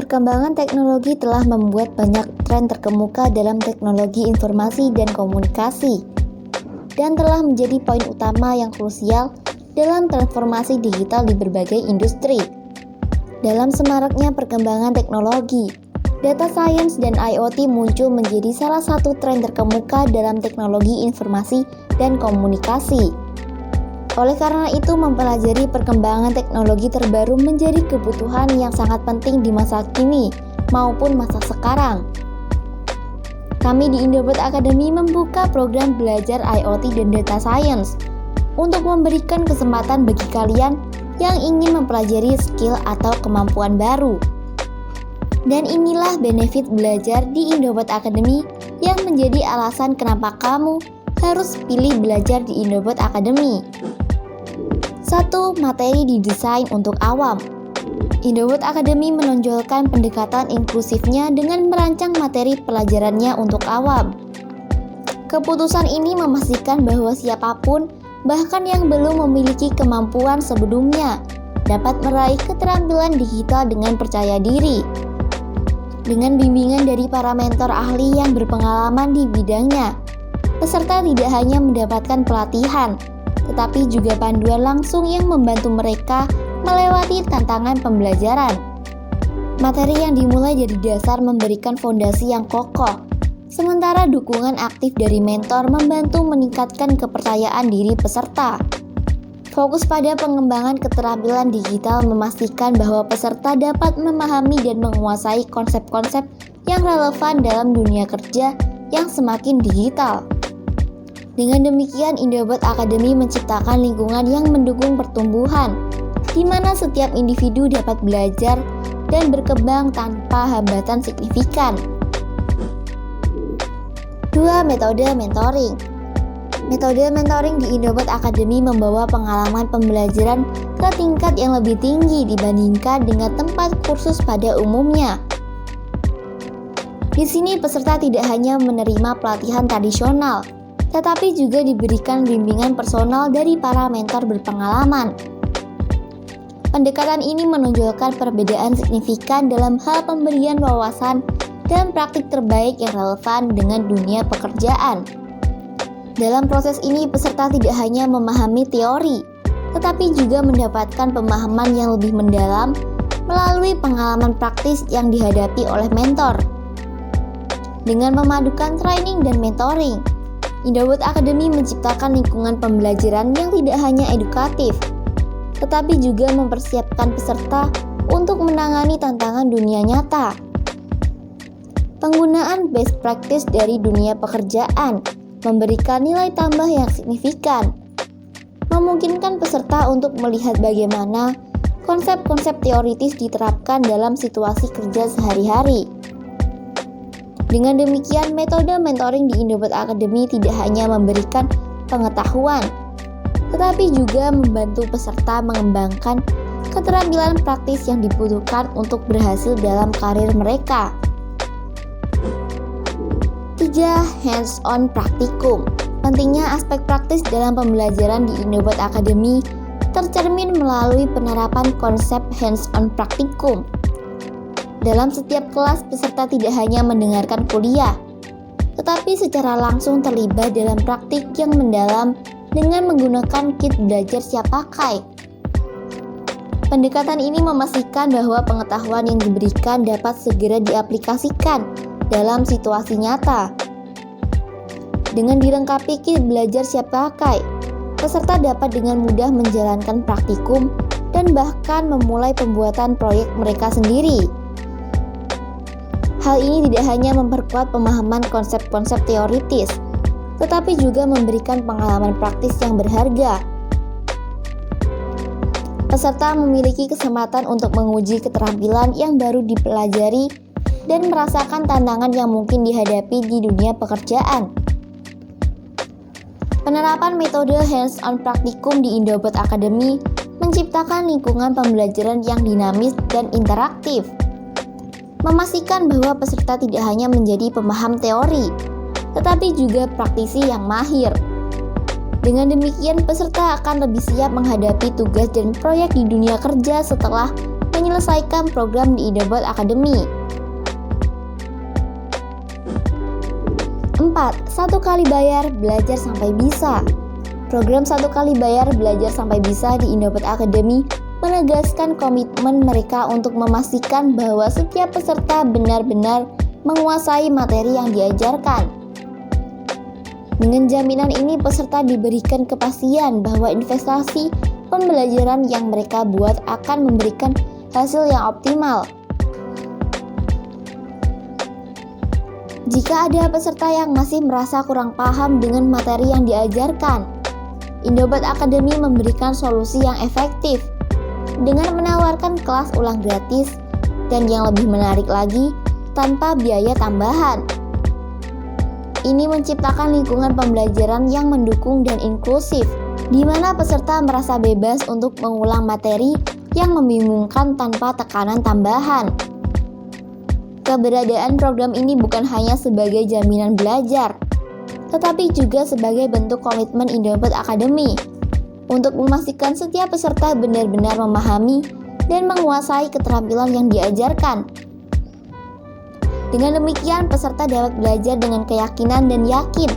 Perkembangan teknologi telah membuat banyak tren terkemuka dalam teknologi informasi dan komunikasi, dan telah menjadi poin utama yang krusial dalam transformasi digital di berbagai industri. Dalam semaraknya perkembangan teknologi, data science dan IoT muncul menjadi salah satu tren terkemuka dalam teknologi informasi dan komunikasi. Oleh karena itu, mempelajari perkembangan teknologi terbaru menjadi kebutuhan yang sangat penting di masa kini maupun masa sekarang. Kami di Indobot Academy membuka program belajar IoT dan Data Science untuk memberikan kesempatan bagi kalian yang ingin mempelajari skill atau kemampuan baru. Dan inilah benefit belajar di Indobot Academy yang menjadi alasan kenapa kamu harus pilih belajar di Indobot Academy. 1. Materi didesain untuk awam. Indobot Academy menonjolkan pendekatan inklusifnya dengan merancang materi pelajarannya untuk awam. Keputusan ini memastikan bahwa siapapun, bahkan yang belum memiliki kemampuan sebelumnya, dapat meraih keterampilan digital dengan percaya diri. Dengan bimbingan dari para mentor ahli yang berpengalaman di bidangnya, peserta tidak hanya mendapatkan pelatihan, tetapi juga panduan langsung yang membantu mereka melewati tantangan pembelajaran. Materi yang dimulai dari dasar memberikan fondasi yang kokoh, sementara dukungan aktif dari mentor membantu meningkatkan kepercayaan diri peserta. Fokus pada pengembangan keterampilan digital memastikan bahwa peserta dapat memahami dan menguasai konsep-konsep yang relevan dalam dunia kerja yang semakin digital. Dengan demikian, Indobot Academy menciptakan lingkungan yang mendukung pertumbuhan, di mana setiap individu dapat belajar dan berkembang tanpa hambatan signifikan. 2. Metode mentoring. Metode mentoring di Indobot Academy membawa pengalaman pembelajaran ke tingkat yang lebih tinggi dibandingkan dengan tempat kursus pada umumnya. Di sini peserta tidak hanya menerima pelatihan tradisional, tetapi juga diberikan bimbingan personal dari para mentor berpengalaman. Pendekatan ini menonjolkan perbedaan signifikan dalam hal pemberian wawasan dan praktik terbaik yang relevan dengan dunia pekerjaan. Dalam proses ini, peserta tidak hanya memahami teori, tetapi juga mendapatkan pemahaman yang lebih mendalam melalui pengalaman praktis yang dihadapi oleh mentor. Dengan memadukan training dan mentoring, Indobot Academy menciptakan lingkungan pembelajaran yang tidak hanya edukatif, tetapi juga mempersiapkan peserta untuk menangani tantangan dunia nyata. Penggunaan best practice dari dunia pekerjaan memberikan nilai tambah yang signifikan, memungkinkan peserta untuk melihat bagaimana konsep-konsep teoritis diterapkan dalam situasi kerja sehari-hari. Dengan demikian, metode mentoring di Indobot Academy tidak hanya memberikan pengetahuan, tetapi juga membantu peserta mengembangkan keterampilan praktis yang dibutuhkan untuk berhasil dalam karir mereka. 3. Hands-on praktikum. Pentingnya aspek praktis dalam pembelajaran di Indobot Academy tercermin melalui penerapan konsep hands-on praktikum. Dalam setiap kelas, peserta tidak hanya mendengarkan kuliah, tetapi secara langsung terlibat dalam praktik yang mendalam dengan menggunakan kit belajar siap pakai. Pendekatan ini memastikan bahwa pengetahuan yang diberikan dapat segera diaplikasikan dalam situasi nyata. Dengan dilengkapi kit belajar siap pakai, peserta dapat dengan mudah menjalankan praktikum dan bahkan memulai pembuatan proyek mereka sendiri. Hal ini tidak hanya memperkuat pemahaman konsep-konsep teoritis, tetapi juga memberikan pengalaman praktis yang berharga. Peserta memiliki kesempatan untuk menguji keterampilan yang baru dipelajari dan merasakan tantangan yang mungkin dihadapi di dunia pekerjaan. Penerapan metode hands-on praktikum di Indobot Academy menciptakan lingkungan pembelajaran yang dinamis dan interaktif, memastikan bahwa peserta tidak hanya menjadi pemaham teori, tetapi juga praktisi yang mahir. Dengan demikian, peserta akan lebih siap menghadapi tugas dan proyek di dunia kerja setelah menyelesaikan program di Indobot Academy. 4. 1 kali bayar, belajar sampai bisa. Program 1 kali bayar, belajar sampai bisa di Indobot Academy menegaskan komitmen mereka untuk memastikan bahwa setiap peserta benar-benar menguasai materi yang diajarkan. Dengan jaminan ini, peserta diberikan kepastian bahwa investasi pembelajaran yang mereka buat akan memberikan hasil yang optimal. Jika ada peserta yang masih merasa kurang paham dengan materi yang diajarkan, Indobot Academy memberikan solusi yang efektif dengan menawarkan kelas ulang gratis dan yang lebih menarik lagi, tanpa biaya tambahan. Ini menciptakan lingkungan pembelajaran yang mendukung dan inklusif, di mana peserta merasa bebas untuk mengulang materi yang membingungkan tanpa tekanan tambahan. Keberadaan program ini bukan hanya sebagai jaminan belajar, tetapi juga sebagai bentuk komitmen Indobot Academy untuk memastikan setiap peserta benar-benar memahami dan menguasai keterampilan yang diajarkan. Dengan demikian, peserta dapat belajar dengan keyakinan dan yakin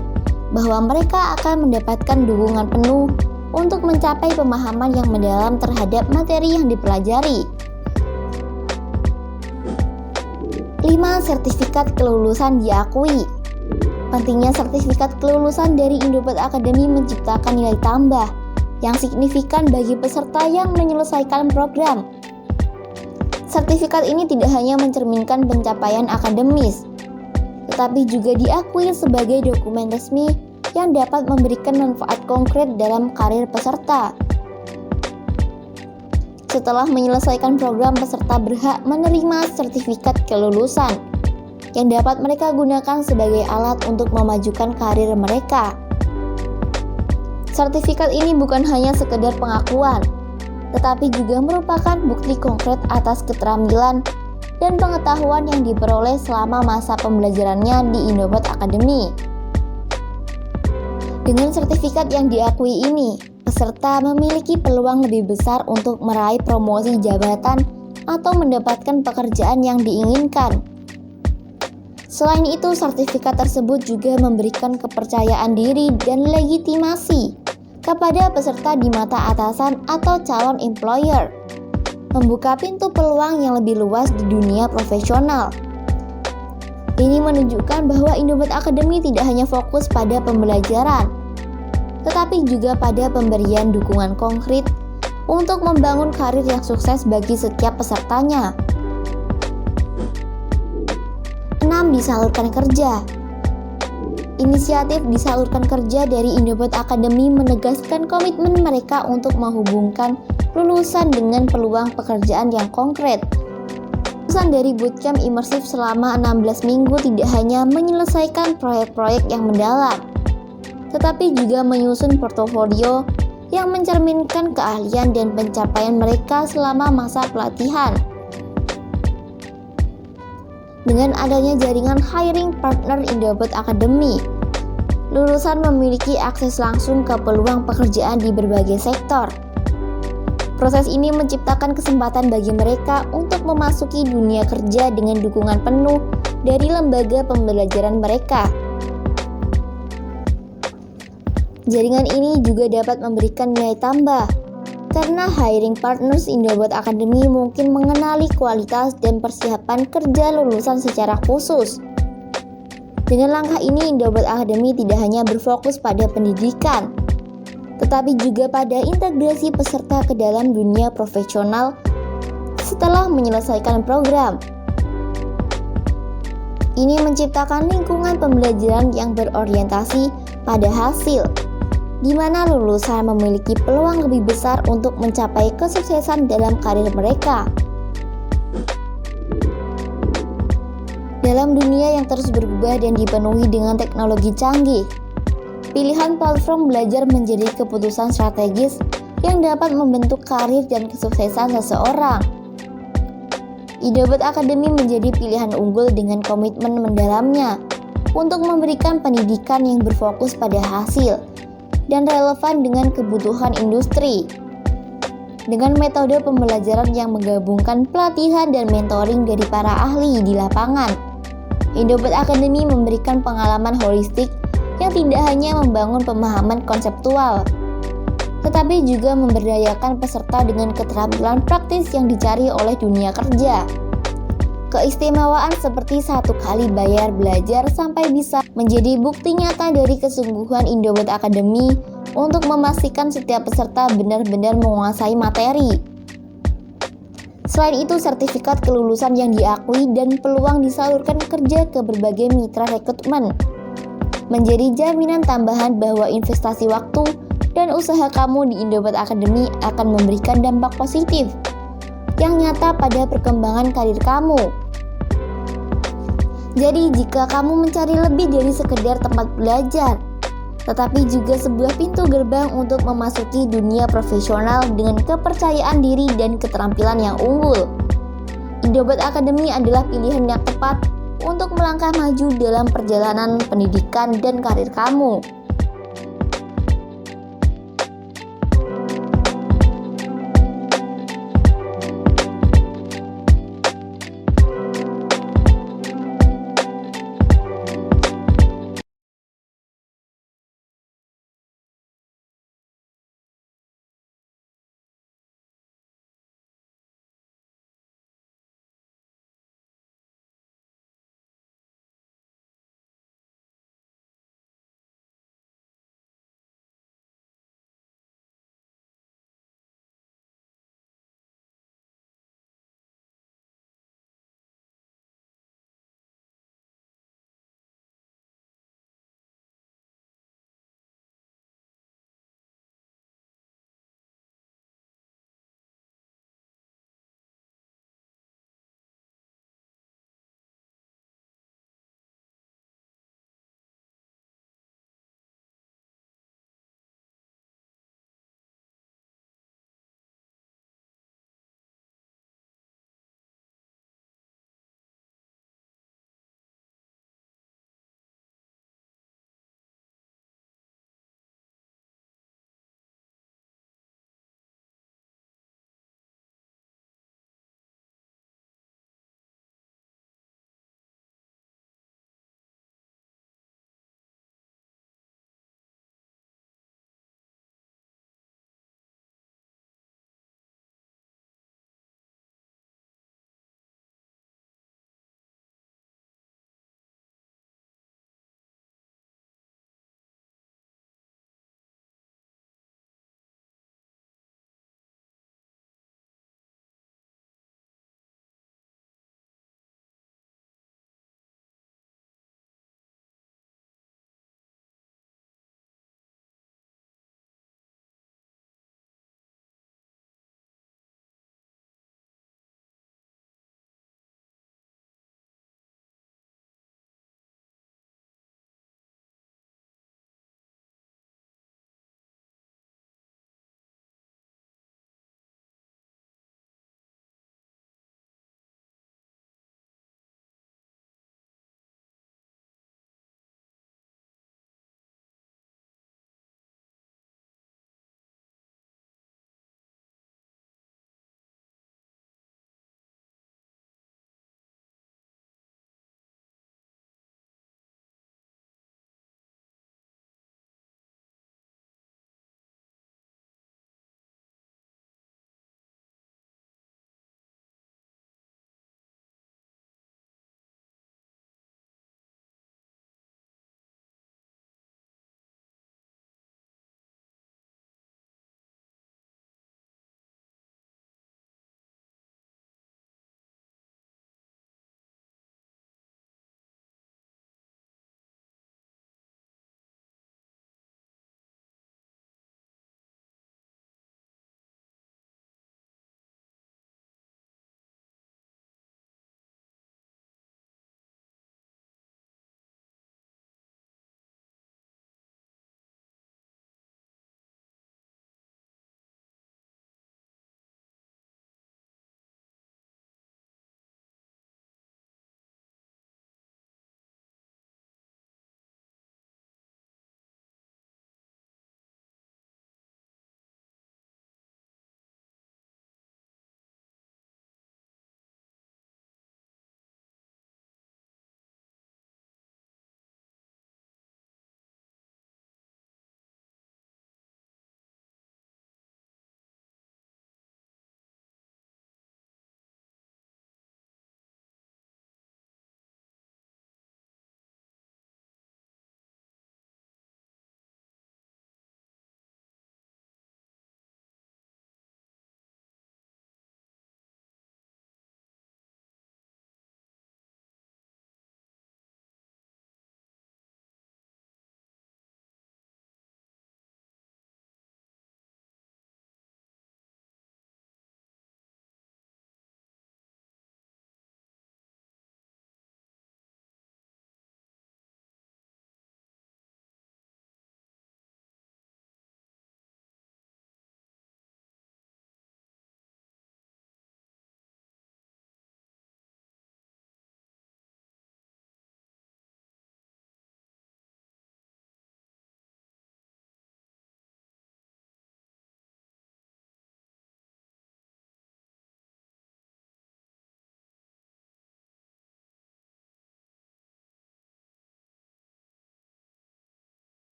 bahwa mereka akan mendapatkan dukungan penuh untuk mencapai pemahaman yang mendalam terhadap materi yang dipelajari. 5. Sertifikat kelulusan diakui. Pentingnya sertifikat kelulusan dari Indobot Academy menciptakan nilai tambah yang signifikan bagi peserta yang menyelesaikan program. Sertifikat ini tidak hanya mencerminkan pencapaian akademis, tetapi juga diakui sebagai dokumen resmi yang dapat memberikan manfaat konkret dalam karir peserta. Setelah menyelesaikan program, peserta berhak menerima sertifikat kelulusan yang dapat mereka gunakan sebagai alat untuk memajukan karir mereka. Sertifikat ini bukan hanya sekedar pengakuan, tetapi juga merupakan bukti konkret atas keterampilan dan pengetahuan yang diperoleh selama masa pembelajarannya di Indobot Academy. Dengan sertifikat yang diakui ini, peserta memiliki peluang lebih besar untuk meraih promosi jabatan atau mendapatkan pekerjaan yang diinginkan. Selain itu, sertifikat tersebut juga memberikan kepercayaan diri dan legitimasi kepada peserta di mata atasan atau calon employer, membuka pintu peluang yang lebih luas di dunia profesional. Ini menunjukkan bahwa Indobot Academy tidak hanya fokus pada pembelajaran, tetapi juga pada pemberian dukungan konkret untuk membangun karir yang sukses bagi setiap pesertanya. 6. Disalurkan kerja. Inisiatif disalurkan kerja dari Indobot Academy menegaskan komitmen mereka untuk menghubungkan lulusan dengan peluang pekerjaan yang konkret. Lulusan dari bootcamp imersif selama 16 minggu tidak hanya menyelesaikan proyek-proyek yang mendalam, tetapi juga menyusun portofolio yang mencerminkan keahlian dan pencapaian mereka selama masa pelatihan. Dengan adanya jaringan hiring partner Indobot Academy, lulusan memiliki akses langsung ke peluang pekerjaan di berbagai sektor. Proses ini menciptakan kesempatan bagi mereka untuk memasuki dunia kerja dengan dukungan penuh dari lembaga pembelajaran mereka. Jaringan ini juga dapat memberikan nilai tambah, karena hiring partners Indobot Academy mungkin mengenali kualitas dan persiapan kerja lulusan secara khusus. Dengan langkah ini, Indobot Academy tidak hanya berfokus pada pendidikan, tetapi juga pada integrasi peserta ke dalam dunia profesional setelah menyelesaikan program. Ini menciptakan lingkungan pembelajaran yang berorientasi pada hasil, di mana lulusan memiliki peluang lebih besar untuk mencapai kesuksesan dalam karir mereka. Dalam dunia yang terus berubah dan dipenuhi dengan teknologi canggih, pilihan platform belajar menjadi keputusan strategis yang dapat membentuk karir dan kesuksesan seseorang. Indobot Academy menjadi pilihan unggul dengan komitmen mendalamnya untuk memberikan pendidikan yang berfokus pada hasil dan relevan dengan kebutuhan industri. dengan metode pembelajaran yang menggabungkan pelatihan dan mentoring dari para ahli di lapangan. Indobet Academy memberikan pengalaman holistik yang tidak hanya membangun pemahaman konseptual, tetapi juga memberdayakan peserta dengan keterampilan praktis yang dicari oleh dunia kerja. Keistimewaan seperti 1 kali bayar belajar sampai bisa menjadi bukti nyata dari kesungguhan Indobet Academy untuk memastikan setiap peserta benar-benar menguasai materi. Selain itu, sertifikat kelulusan yang diakui dan peluang disalurkan kerja ke berbagai mitra rekrutmen menjadi jaminan tambahan bahwa investasi waktu dan usaha kamu di Indobet Academy akan memberikan dampak positif yang nyata pada perkembangan karir kamu. Jadi, jika kamu mencari lebih dari sekedar tempat belajar, tetapi juga sebuah pintu gerbang untuk memasuki dunia profesional dengan kepercayaan diri dan keterampilan yang unggul, Indobet Academy adalah pilihan yang tepat untuk melangkah maju dalam perjalanan pendidikan dan karir kamu.